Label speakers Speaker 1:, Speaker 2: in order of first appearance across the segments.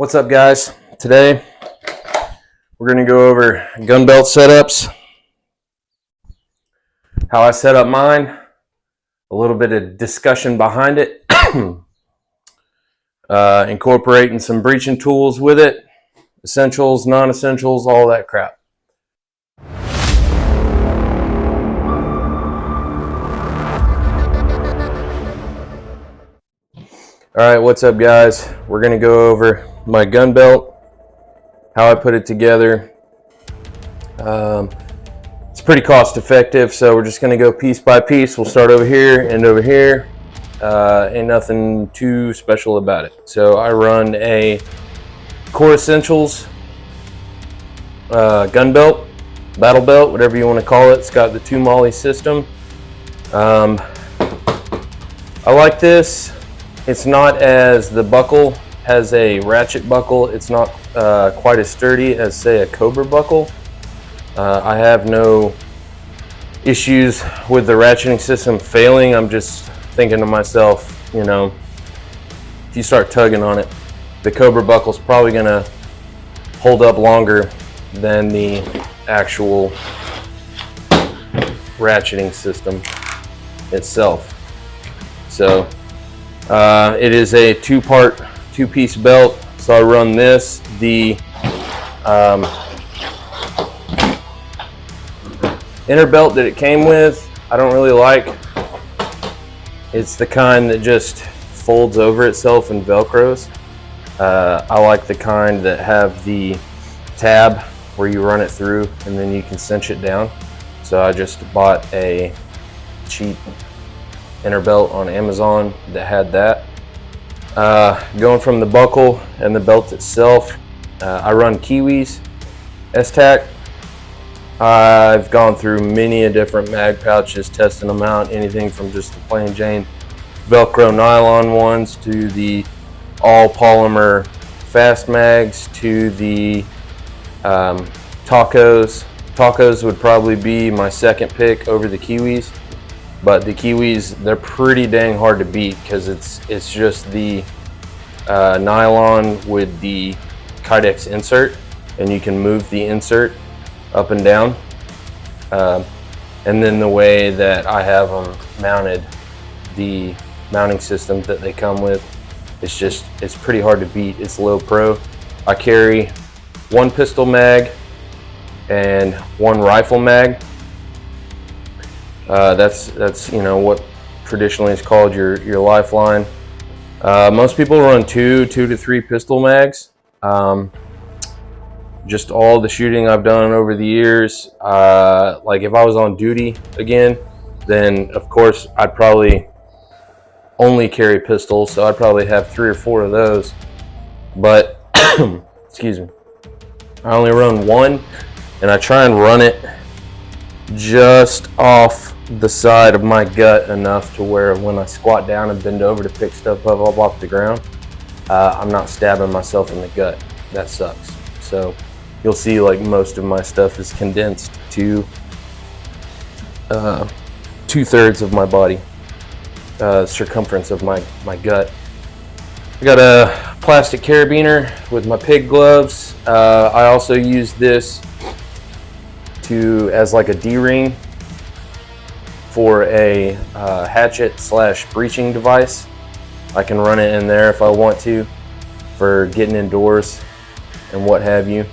Speaker 1: What's up, guys? Today we're going to go over gun belt setups, how I set up mine, a little bit of discussion behind it, incorporating some breaching tools with it, essentials, non-essentials, all that crap. Alright, what's up, guys? We're going to go over my gun belt, how I put it together. It's pretty cost effective, so we're just going to go piece by piece. We'll start over here, end over here. Ain't nothing too special about it. So I run a Core Essentials gun belt, battle belt, whatever you want to call it. It's got the 2 MOLLE system. I like this. It's not as, the buckle has a ratchet buckle. It's not quite as sturdy as, say, a Cobra buckle. I have no issues with the ratcheting system failing. I'm just thinking to myself, you know, if you start tugging on it, the Cobra buckle's probably gonna hold up longer than the actual ratcheting system itself. So it is a two-piece belt. So I run this, the inner belt that it came with, I don't really like. It's the kind that just folds over itself and velcros. I like the kind that have the tab where you run it through and then you can cinch it down. So I just bought a cheap inner belt on Amazon that had that. Going from the buckle and the belt itself, I run Kiwis S-Tac. I've gone through many different mag pouches, testing them out, anything from just the plain Jane Velcro nylon ones to the all polymer fast mags to the Tacos. Tacos would probably be my second pick over the Kiwis. But the Kiwis, they're pretty dang hard to beat because it's just the nylon with the Kydex insert, and you can move the insert up and down. And then the way that I have them mounted, the mounting system that they come with, it's pretty hard to beat. It's low pro. I carry 1 pistol mag and 1 rifle mag. That's you know what traditionally is called your lifeline. Most people run 2 to 3 pistol mags. Just all the shooting I've done over the years, like if I was on duty again, then of course I'd probably only carry pistols, so I'd probably have 3 or 4 of those. But excuse me, I only run 1, and I try and run it just off the side of my gut enough to where when I squat down and bend over to pick stuff up off the ground, I'm not stabbing myself in the gut. That sucks. So you'll see like most of my stuff is condensed to 2/3 of my body, circumference of my gut. I got a plastic carabiner with my pig gloves. I also use this as like a D-ring for a hatchet / breaching device. I can run it in there if I want to for getting indoors and what have you.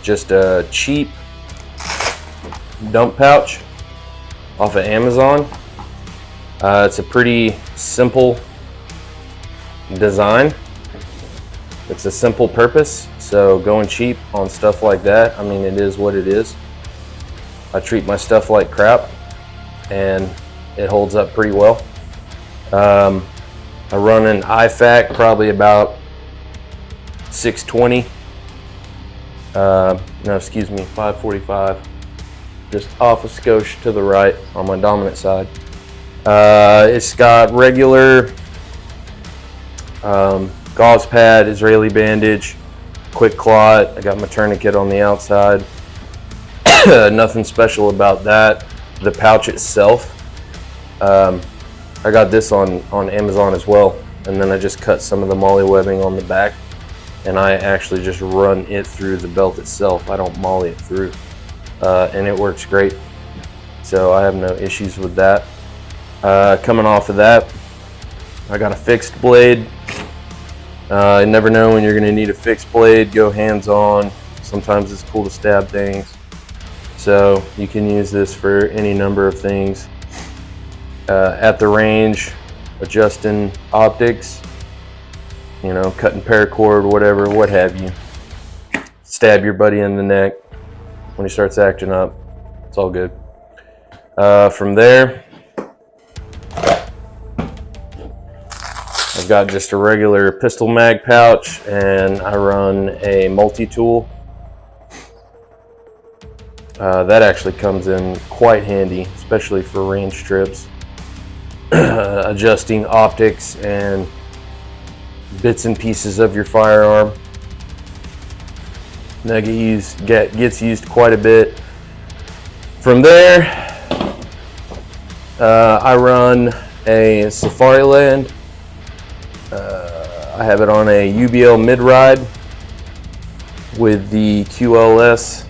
Speaker 1: Just a cheap dump pouch off of Amazon. It's a pretty simple design. It's a simple purpose, so going cheap on stuff like that, I mean, it is what it is. I treat my stuff like crap, and it holds up pretty well. I run an IFAC, probably about 620. No, excuse me, 545. Just off a skosh to the right on my dominant side. It's got regular gauze pad, Israeli bandage, quick clot. I got my tourniquet on the outside. Nothing special about that. The pouch itself, I got this on Amazon as well, and then I just cut some of the MOLLE webbing on the back and I actually just run it through the belt itself. I don't molly it through, and it works great. So I have no issues with that. Coming off of that, I got a fixed blade. You never know when you're going to need a fixed blade. Go hands-on. Sometimes it's cool to stab things. So you can use this for any number of things. At the range, adjusting optics, you know, cutting paracord, whatever, what have you. Stab your buddy in the neck when he starts acting up. It's all good. From there, I've got just a regular pistol mag pouch, and I run a multi-tool. That actually comes in quite handy, especially for range trips. Adjusting optics and bits and pieces of your firearm. That gets used quite a bit. From there, I run a Safariland. I have it on a UBL mid-ride with the QLS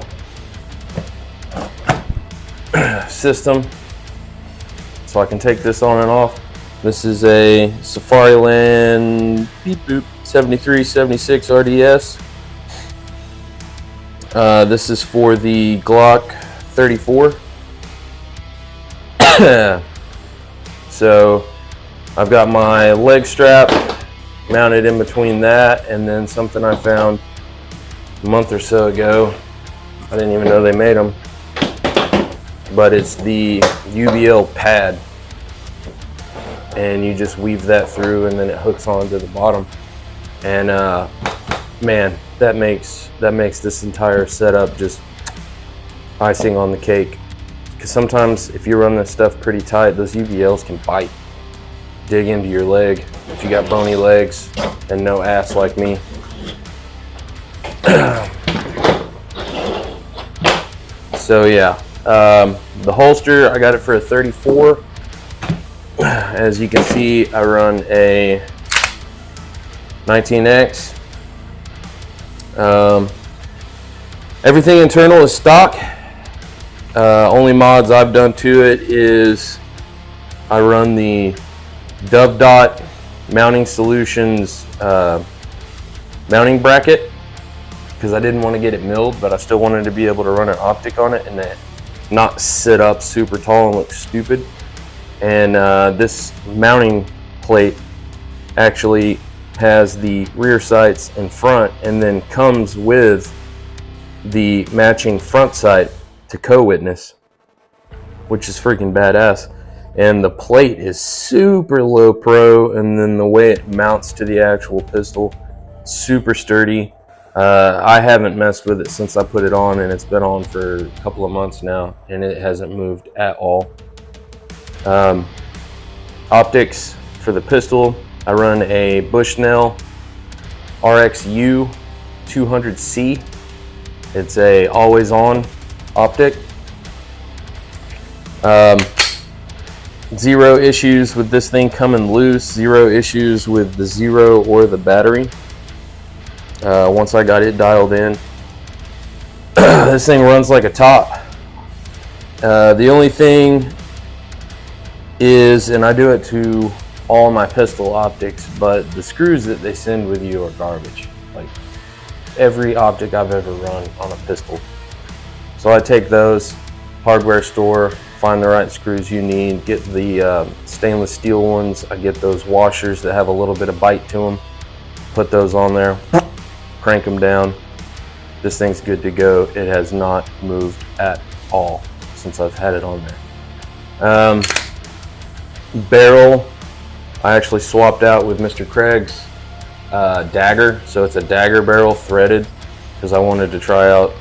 Speaker 1: system, so I can take this on and off. This is a Safariland 7376 RDS. This is for the Glock 34. So I've got my leg strap mounted in between that and then something I found a month or so ago. I didn't even know they made them, but it's the UBL pad, and you just weave that through and then it hooks onto the bottom. And man, that makes this entire setup just icing on the cake. Because sometimes if you run this stuff pretty tight, those UBLs can bite, dig into your leg if you got bony legs and no ass like me. So yeah, the holster, I got it for a 34. As you can see, I run a 19X. Everything internal is stock. Only mods I've done to it is I run the Dove Dot Mounting Solutions mounting bracket, because I didn't want to get it milled, but I still wanted to be able to run an optic on it and then not sit up super tall and look stupid. And this mounting plate actually has the rear sights in front and then comes with the matching front sight to co-witness, which is freaking badass. And the plate is super low pro, and then the way it mounts to the actual pistol, super sturdy. I haven't messed with it since I put it on, and it's been on for a couple of months now, and it hasn't moved at all. Optics for the pistol, I run a Bushnell RXU 200C. It's a always on optic. Zero issues with this thing coming loose, zero issues with the Zero or the battery. Once I got it dialed in, this thing runs like a top. The only thing is, and I do it to all my pistol optics, but the screws that they send with you are garbage. Like every optic I've ever run on a pistol. So I take those, hardware store, find the right screws you need, get the stainless steel ones. I get those washers that have a little bit of bite to them, put those on there, crank them down. This thing's good to go. It has not moved at all since I've had it on there. Barrel, I actually swapped out with Mr. Craig's dagger, so it's a dagger barrel threaded, because I wanted to try out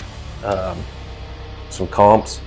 Speaker 1: some comps.